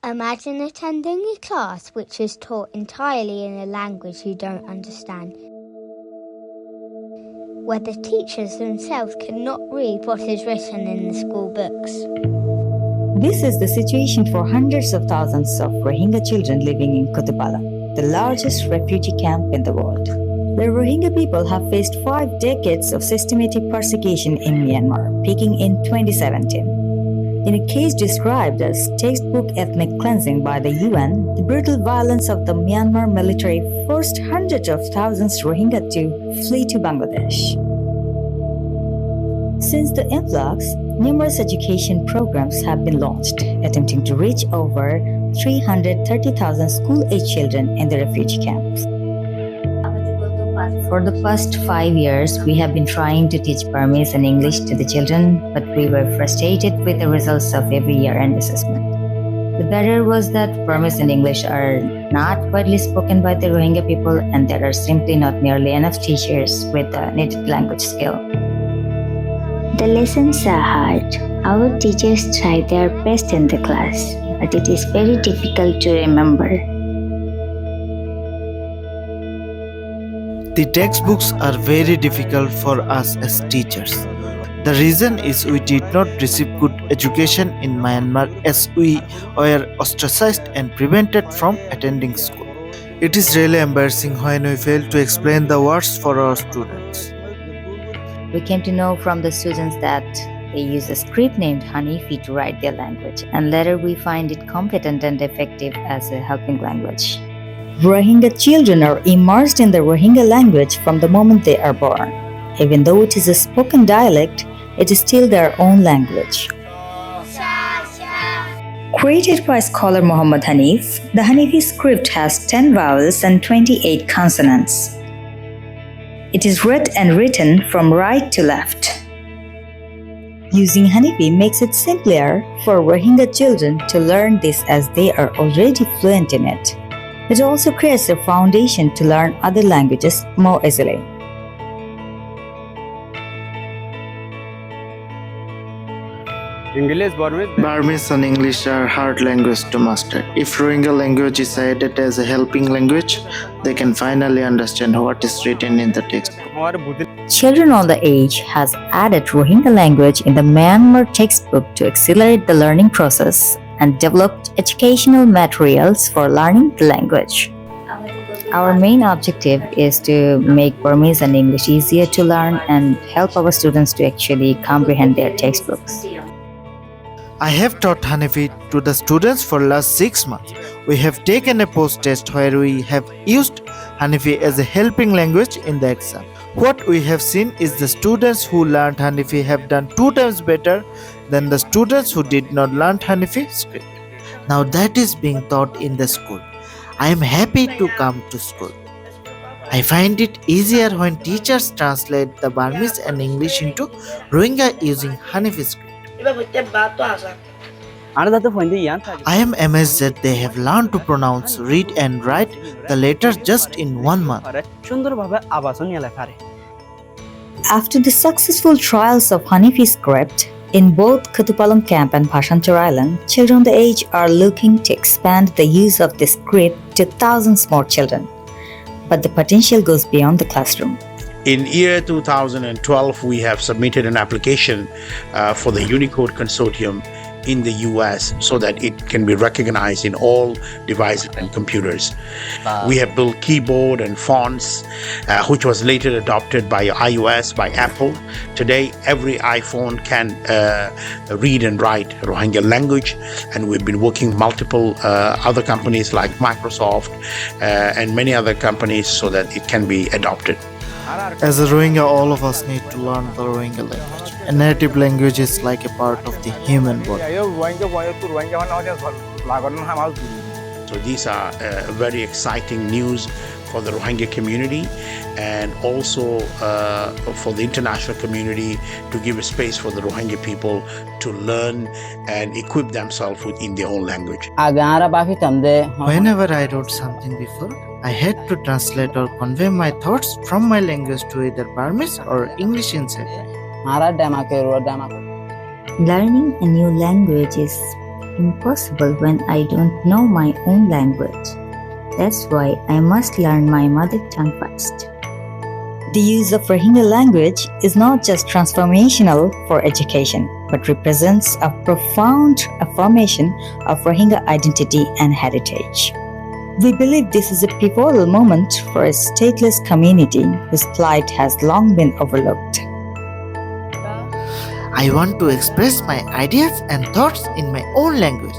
Imagine attending a class which is taught entirely in a language you don't understand, where the teachers themselves cannot read what is written in the school books. This is the situation for hundreds of thousands of Rohingya children living in Kutupalong, the largest refugee camp in the world. The Rohingya people have faced 5 decades of systematic persecution in Myanmar, peaking in 2017. In a case described as textbook ethnic cleansing by the UN, the brutal violence of the Myanmar military forced hundreds of thousands Rohingya to flee to Bangladesh. Since the influx, numerous education programs have been launched, attempting to reach over 330,000 school-age children in the refugee camps. For the past 5 years, we have been trying to teach Burmese and English to the children, but we were frustrated with the results of every year-end assessment. The better was that Burmese and English are not widely spoken by the Rohingya people, and there are simply not nearly enough teachers with the needed language skill. The lessons are hard. Our teachers try their best in the class, but it is very difficult to remember. The textbooks are very difficult for us as teachers. The reason is we did not receive good education in Myanmar as we were ostracized and prevented from attending school. It is really embarrassing when we fail to explain the words for our students. We came to know from the students that they use a script named Hanifi to write their language, and later we find it competent and effective as a helping language. Rohingya children are immersed in the Rohingya language from the moment they are born. Even though it is a spoken dialect, it is still their own language. Created by scholar Muhammad Hanif, the Hanifi Script has 10 vowels and 28 consonants. It is read and written from right to left. Using Hanifi makes it simpler for Rohingya children to learn this as they are already fluent in it. It also creates a foundation to learn other languages more easily. Burmese and English are hard languages to master. If Rohingya language is added as a helping language, they can finally understand what is written in the textbook. Children on the age has added Rohingya language in the Myanmar textbook to accelerate the learning process and developed educational materials for learning the language. Our main objective is to make Burmese and English easier to learn and help our students to actually comprehend their textbooks. I have taught Hanifi to the students for last 6 months. We have taken a post-test where we have used Hanifi as a helping language in the exam. What we have seen is the students who learned Hanifi have done 2 times better than the students who did not learn Hanifi script. Now that is being taught in the school. I am happy to come to school. I find it easier when teachers translate the Burmese and English into Rohingya using Hanifi script. I am amazed that they have learned to pronounce, read and write the letters just in 1 month. After the successful trials of Hanifi Script, in both Kutupalong Camp and Bhashanchar Island, children the age are looking to expand the use of this script to thousands more children. But the potential goes beyond the classroom. In year 2012, we have submitted an application for the Unicode Consortium in the US so that it can be recognized in all devices and computers. We have built keyboard and fonts, which was later adopted by iOS, by Apple. Today, every iPhone can read and write Rohingya language, and we've been working multiple other companies like Microsoft and many other companies so that it can be adopted. As a Rohingya, all of us need to learn the Rohingya language. A native language is like a part of the human body. So these are very exciting news for the Rohingya community and also for the international community to give a space for the Rohingya people to learn and equip themselves within their own language. Whenever I wrote something before, I had to translate or convey my thoughts from my language to either Burmese or English instead. Learning a new language is impossible when I don't know my own language. That's why I must learn my mother tongue first. The use of Rohingya language is not just transformational for education, but represents a profound affirmation of Rohingya identity and heritage. We believe this is a pivotal moment for a stateless community whose plight has long been overlooked. I want to express my ideas and thoughts in my own language.